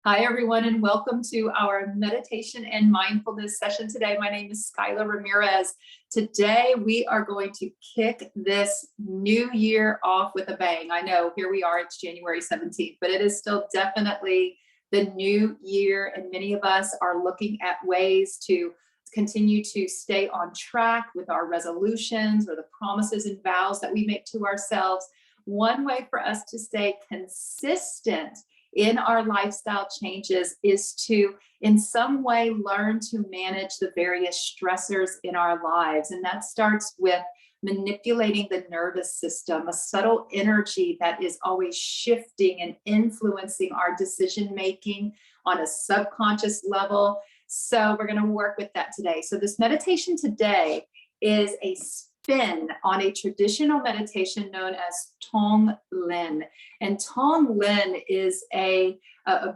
Hi, everyone, and welcome to our meditation and mindfulness session today. My name is Skylar Ramirez. Today, we are going to kick this new year off with a bang. I know, here we are, it's January 17th, but it is still definitely the new year, and many of us are looking at ways to continue to stay on track with our resolutions or the promises and vows that we make to ourselves. One way for us to stay consistent in our lifestyle changes is to, in some way, learn to manage the various stressors in our lives. And that starts with manipulating the nervous system, a subtle energy that is always shifting and influencing our decision making on a subconscious level. So we're going to work with that today. So this meditation today is a spin on a traditional meditation known as Tonglen. And Tonglen is a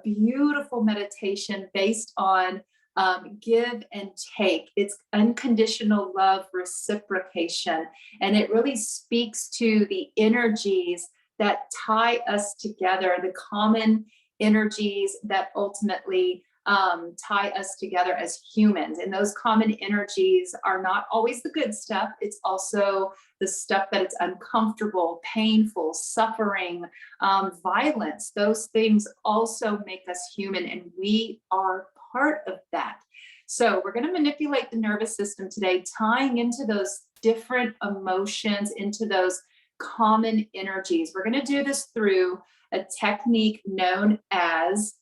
beautiful meditation based on give and take. It's unconditional love reciprocation. And it really speaks to the energies that tie us together, the common energies that ultimately tie us together as humans. And those common energies are not always the good stuff. It's also the stuff that it's uncomfortable, painful, suffering, violence. Those things also make us human, and we are part of that. So we're going to manipulate the nervous system today, tying into those different emotions, into those common energies. We're going to do this through a technique known as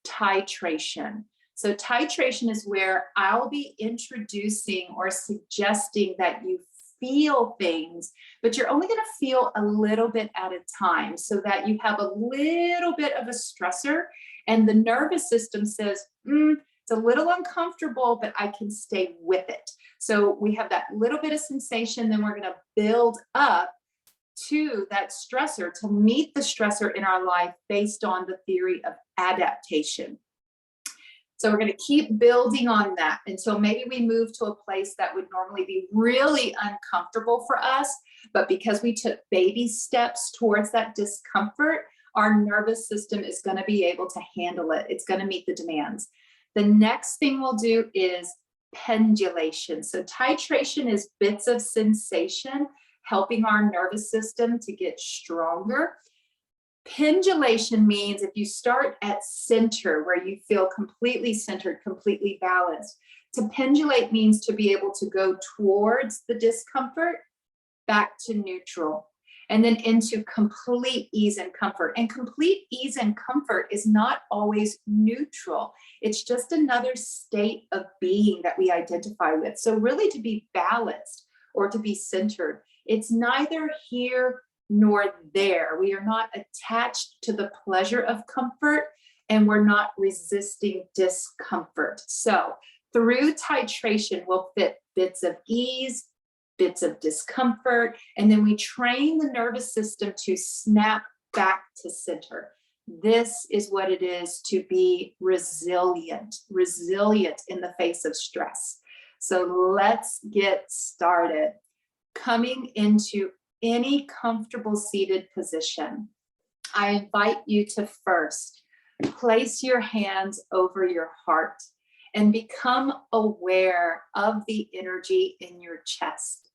titration. So titration is where I'll be introducing or suggesting that you feel things, but you're only going to feel a little bit at a time so that you have a little bit of a stressor and the nervous system says, it's a little uncomfortable, but I can stay with it. So we have that little bit of sensation, then we're going to build up to that stressor to meet the stressor in our life based on the theory of adaptation. So we're going to keep building on that until maybe we move to a place that would normally be really uncomfortable for us. But because we took baby steps towards that discomfort, our nervous system is going to be able to handle it. It's going to meet the demands. The next thing we'll do is pendulation. So titration is bits of sensation helping our nervous system to get stronger. Pendulation means if you start at center where you feel completely centered, completely balanced. To pendulate means to be able to go towards the discomfort, back to neutral, and then into complete ease and comfort. And complete ease and comfort is not always neutral. It's just another state of being that we identify with. So really to be balanced or to be centered, it's neither here nor there. We are not attached to the pleasure of comfort, and we're not resisting discomfort. So through titration, we'll fit bits of ease, bits of discomfort, and then we train the nervous system to snap back to center. This is what it is to be resilient in the face of stress. So let's get started. Coming into any comfortable seated position, I invite you to first place your hands over your heart and become aware of the energy in your chest.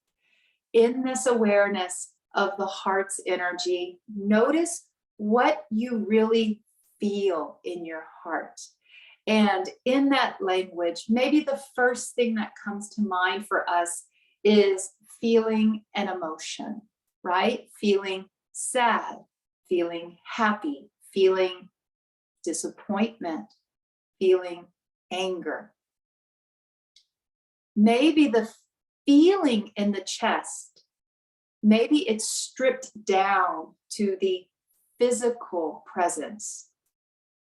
In this awareness of the heart's energy, notice what you really feel in your heart. And in that language, maybe the first thing that comes to mind for us is feeling an emotion, right? Feeling sad, feeling happy, feeling disappointment, feeling anger. Maybe the feeling in the chest, maybe it's stripped down to the physical presence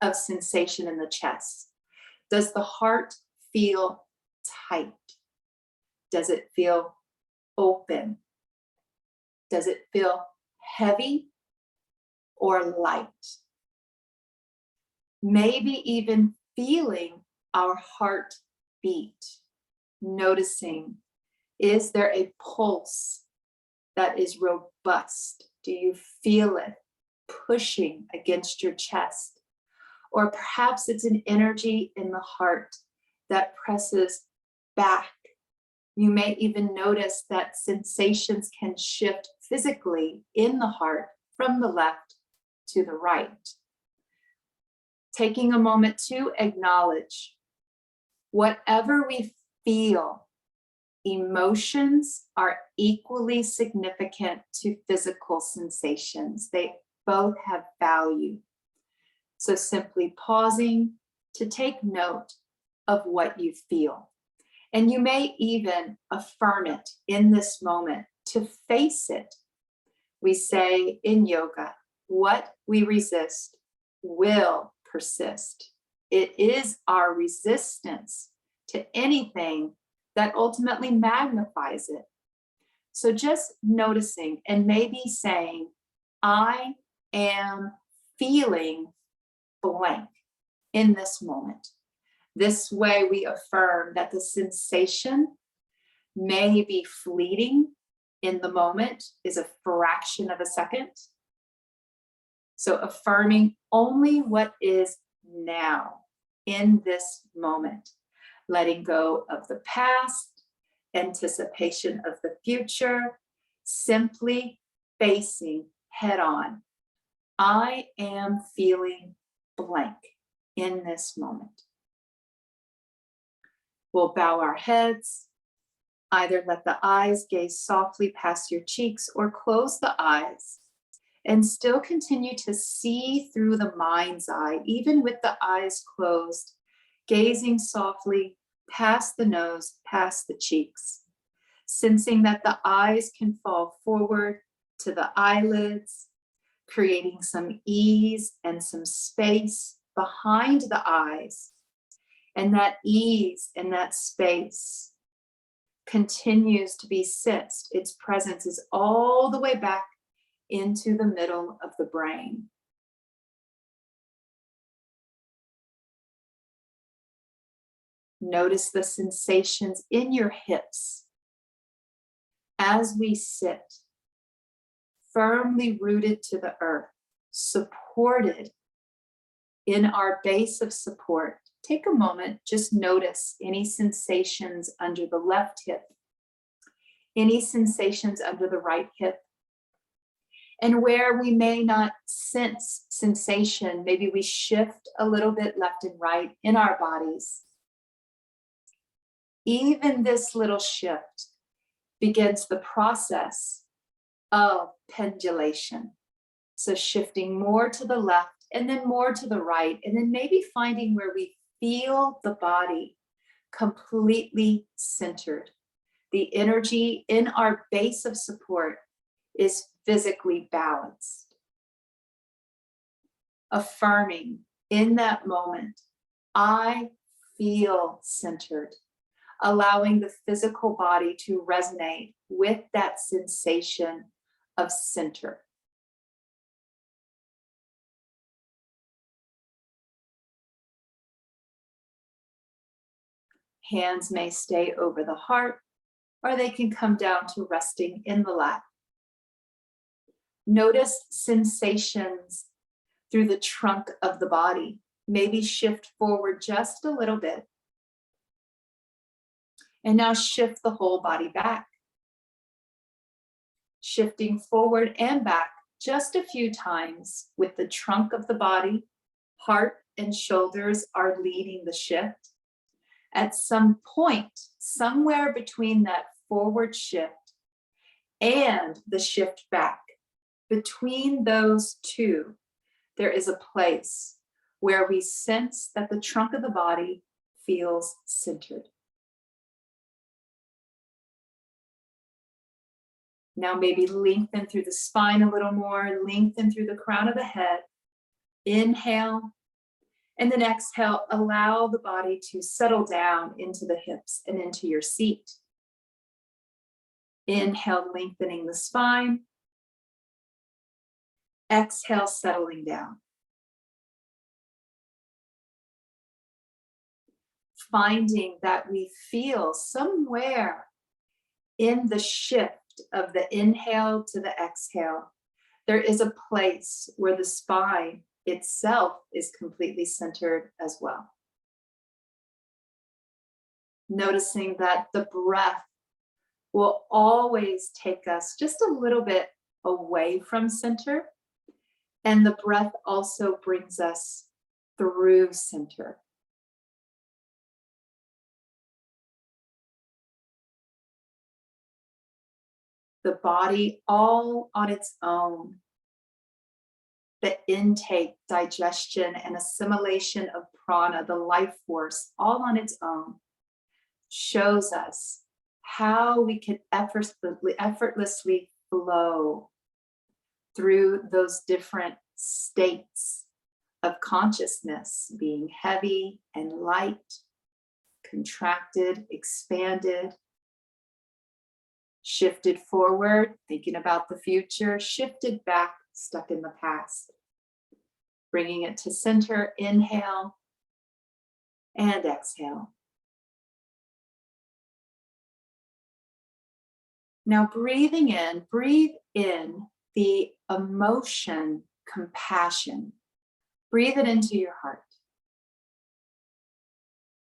of sensation in the chest. Does the heart feel tight? Does it feel open? Does it feel heavy or light? Maybe even feeling our heart beat, noticing, is there a pulse that is robust? Do you feel it pushing against your chest? Or perhaps it's an energy in the heart that presses back. You may even notice that sensations can shift physically in the heart from the left to the right. Taking a moment to acknowledge whatever we feel, emotions are equally significant to physical sensations. They both have value. So simply pausing to take note of what you feel. And you may even affirm it in this moment to face it. We say in yoga, what we resist will persist. It is our resistance to anything that ultimately magnifies it. So just noticing and maybe saying, I am feeling blank in this moment. This way we affirm that the sensation may be fleeting in the moment, is a fraction of a second. So affirming only what is now in this moment, letting go of the past, anticipation of the future, simply facing head on. I am feeling blank in this moment. We'll bow our heads, either let the eyes gaze softly past your cheeks or close the eyes and still continue to see through the mind's eye, even with the eyes closed, gazing softly past the nose, past the cheeks, sensing that the eyes can fall forward to the eyelids, creating some ease and some space behind the eyes. And that ease and that space continues to be sensed. Its presence is all the way back into the middle of the brain. Notice the sensations in your hips as we sit, firmly rooted to the earth, supported in our base of support. Take a moment, just notice any sensations under the left hip, any sensations under the right hip. And where we may not sense sensation, maybe we shift a little bit left and right in our bodies. Even this little shift begins the process of pendulation. So shifting more to the left and then more to the right, and then maybe finding where we feel the body completely centered. The energy in our base of support is physically balanced. Affirming in that moment, I feel centered, allowing the physical body to resonate with that sensation of center. Hands may stay over the heart, or they can come down to resting in the lap. Notice sensations through the trunk of the body. Maybe shift forward just a little bit. And now shift the whole body back. Shifting forward and back just a few times with the trunk of the body. Heart and shoulders are leading the shift. At some point, somewhere between that forward shift and the shift back, between those two, there is a place where we sense that the trunk of the body feels centered. Now maybe lengthen through the spine a little more, lengthen through the crown of the head. Inhale, and then exhale, allow the body to settle down into the hips and into your seat. Inhale, lengthening the spine. Exhale, settling down. Finding that we feel somewhere in the shift of the inhale to the exhale, there is a place where the spine itself is completely centered as well. Noticing that the breath will always take us just a little bit away from center, and the breath also brings us through center. The body all on its own, the intake, digestion, and assimilation of prana, the life force, all on its own, shows us how we can effortlessly flow through those different states of consciousness, being heavy and light, contracted, expanded, shifted forward, thinking about the future, shifted back, stuck in the past. Bringing it to center, inhale and exhale. Now breathe in the emotion, compassion. Breathe it into your heart.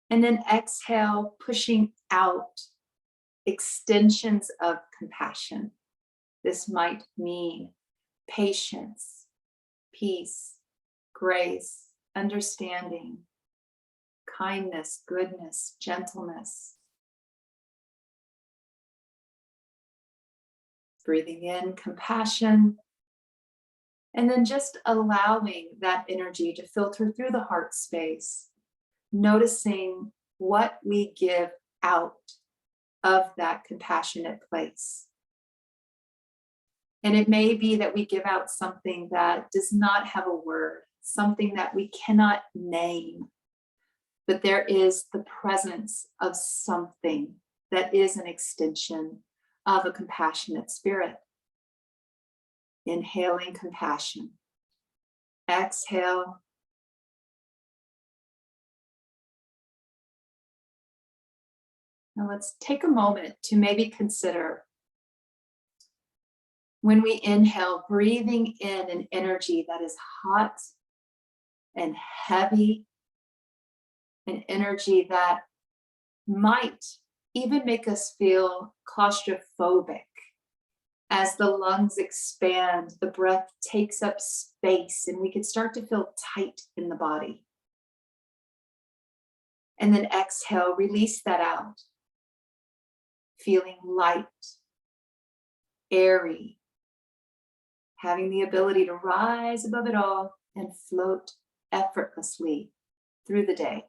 And then exhale, pushing out extensions of compassion. This might mean patience, peace, grace, understanding, kindness, goodness, gentleness. Breathing in compassion, and then just allowing that energy to filter through the heart space, noticing what we give out of that compassionate place. And it may be that we give out something that does not have a word, something that we cannot name, but there is the presence of something that is an extension of a compassionate spirit. Inhaling compassion. Exhale. Now let's take a moment to maybe consider, when we inhale, breathing in an energy that is hot and heavy, an energy that might even make us feel claustrophobic. As the lungs expand, the breath takes up space and we can start to feel tight in the body. And then exhale, release that out. Feeling light, airy, having the ability to rise above it all and float effortlessly through the day.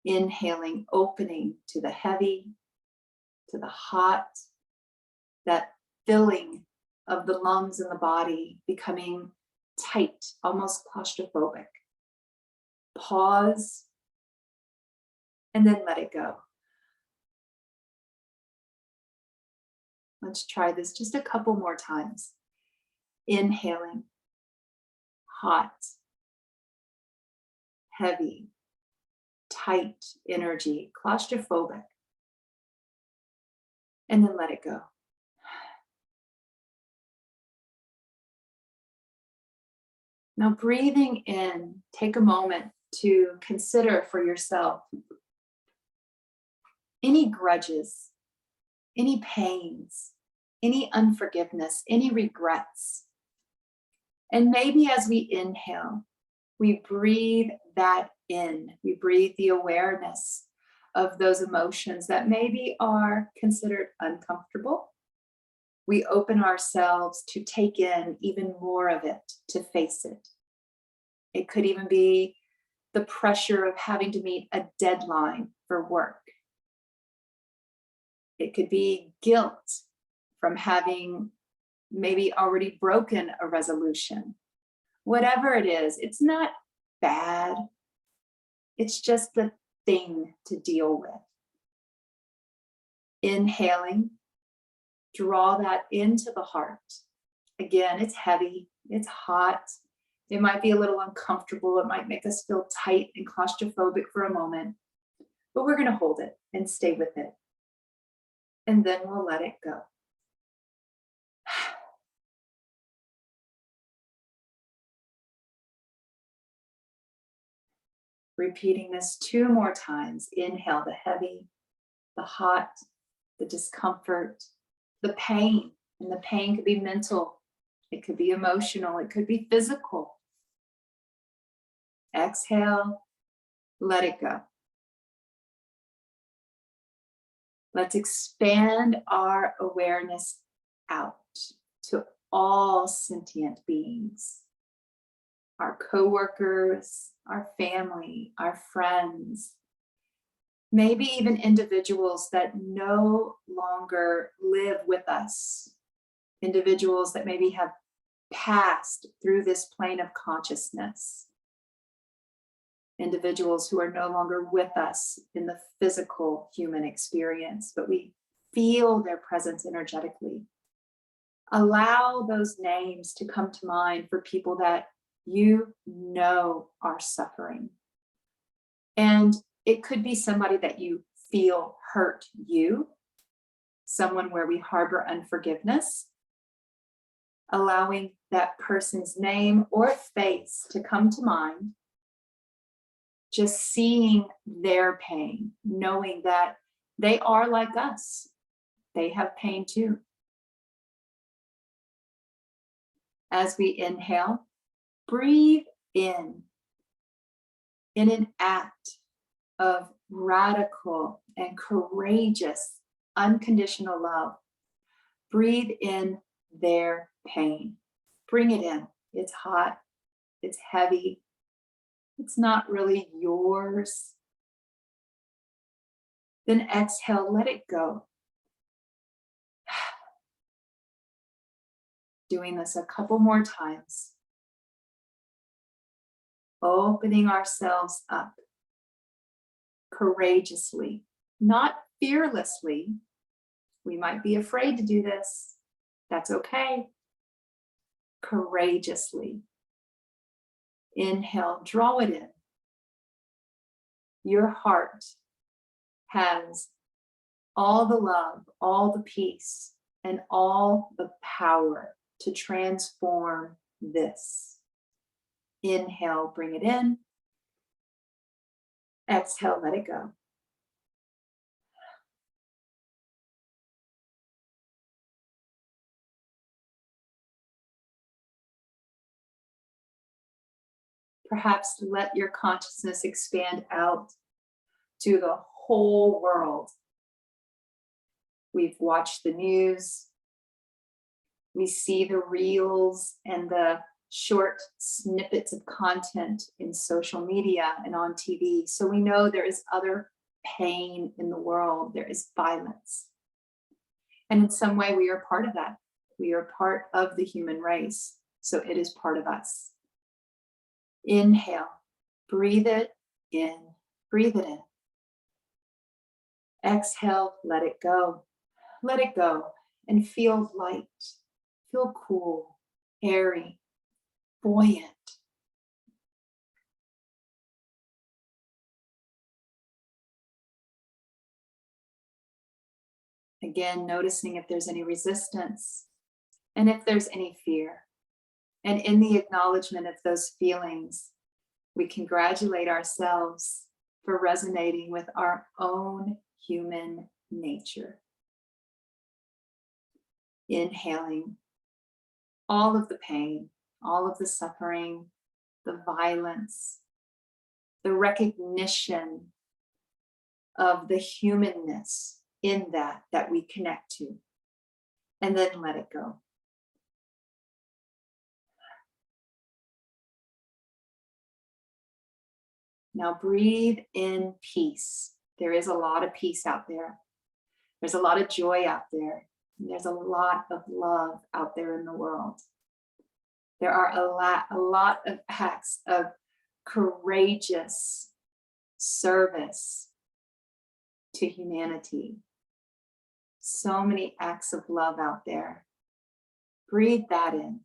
Inhaling, opening to the heavy, to the hot, that filling of the lungs and the body becoming tight, almost claustrophobic. Pause, and then let it go. Let's try this just a couple more times. Inhaling, hot, heavy, tight energy, claustrophobic. And then let it go. Now breathing in, take a moment to consider for yourself any grudges, any pains, any unforgiveness, any regrets. And maybe as we inhale, we breathe that in. We breathe the awareness of those emotions that maybe are considered uncomfortable. We open ourselves to take in even more of it, to face it. It could even be the pressure of having to meet a deadline for work. It could be guilt from having maybe already broken a resolution. Whatever it is, it's not bad. It's just the thing to deal with. Inhaling, draw that into the heart. Again, it's heavy, it's hot. It might be a little uncomfortable. It might make us feel tight and claustrophobic for a moment, but we're going to hold it and stay with it. And then we'll let it go. Repeating this 2 more times. Inhale the heavy, the hot, the discomfort, the pain. And the pain could be mental, it could be emotional, it could be physical. Exhale, let it go. Let's expand our awareness out to all sentient beings, our coworkers, our family, our friends, maybe even individuals that no longer live with us, individuals that maybe have passed through this plane of consciousness, individuals who are no longer with us in the physical human experience, but we feel their presence energetically. Allow those names to come to mind for people that you know are suffering. And it could be somebody that you feel hurt you, someone where we harbor unforgiveness. Allowing that person's name or face to come to mind. Just seeing their pain, knowing that they are like us. They have pain too. As we inhale, breathe in an act of radical and courageous, unconditional love. Breathe in their pain. Bring it in. It's hot, it's heavy, it's not really yours. Then exhale, let it go. Doing this a couple more times. Opening ourselves up courageously, not fearlessly. We might be afraid to do this. That's okay. Courageously. Inhale, draw it in. Your heart has all the love, all the peace, and all the power to transform this. Inhale, bring it in. Exhale, let it go. Perhaps let your consciousness expand out to the whole world. We've watched the news. We see the reels and the short snippets of content in social media and on TV. So we know there is other pain in the world. There is violence. And in some way, we are part of that. We are part of the human race. So it is part of us. Inhale, breathe it in, breathe it in. Exhale, let it go. Let it go and feel light, feel cool, airy, buoyant. Again, noticing if there's any resistance and if there's any fear. And in the acknowledgement of those feelings, we congratulate ourselves for resonating with our own human nature. Inhaling all of the pain, all of the suffering, the violence, the recognition of the humanness in that we connect to, and then let it go. Now breathe in peace. There is a lot of peace out there. There's a lot of joy out there. And there's a lot of love out there in the world. There are a lot of acts of courageous service to humanity. So many acts of love out there. Breathe that in.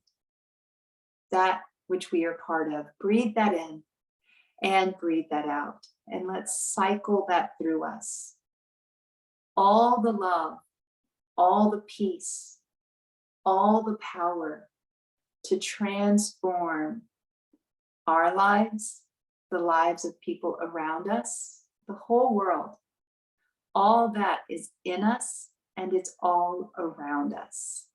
That which we are part of. Breathe that in. And breathe that out. And let's cycle that through us. All the love, all the peace, all the power to transform our lives the lives of people around us, the whole world. All that is in us and it's all around us.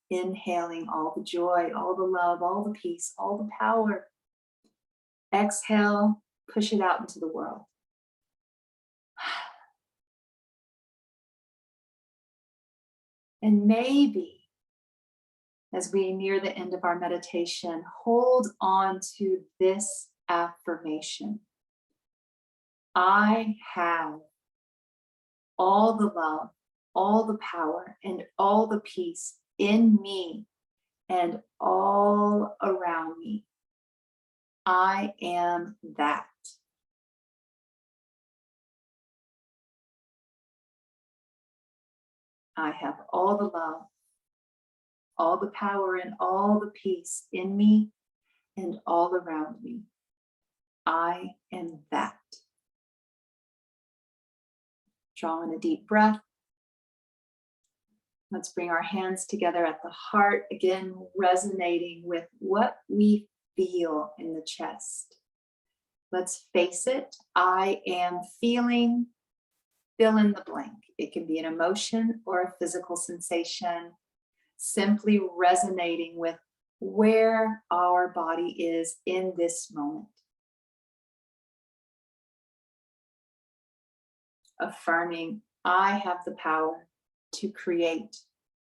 Inhaling all the joy, all the love, all the peace, all the power. Exhale, push it out into the world. And maybe as we near the end of our meditation, hold on to this affirmation. I have all the love, all the power, and all the peace in me and all around me. I am that. I have all the love, all the power, and all the peace in me and all around me. I am that. Draw in a deep breath. Let's bring our hands together at the heart, again, resonating with what we feel in the chest. Let's face it. I am feeling, fill in the blank. It can be an emotion or a physical sensation, simply resonating with where our body is in this moment. Affirming, I have the power to create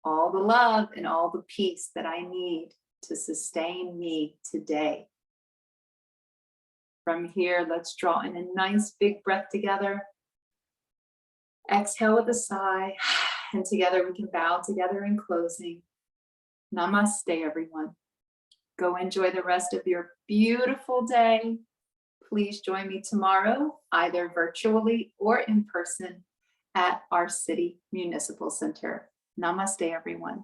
all the love and all the peace that I need to sustain me today. From here, let's draw in a nice big breath together. Exhale with a sigh, and together we can bow together in closing. Namaste, everyone. Go enjoy the rest of your beautiful day. Please join me tomorrow, either virtually or in person at our City Municipal Center. Namaste, everyone.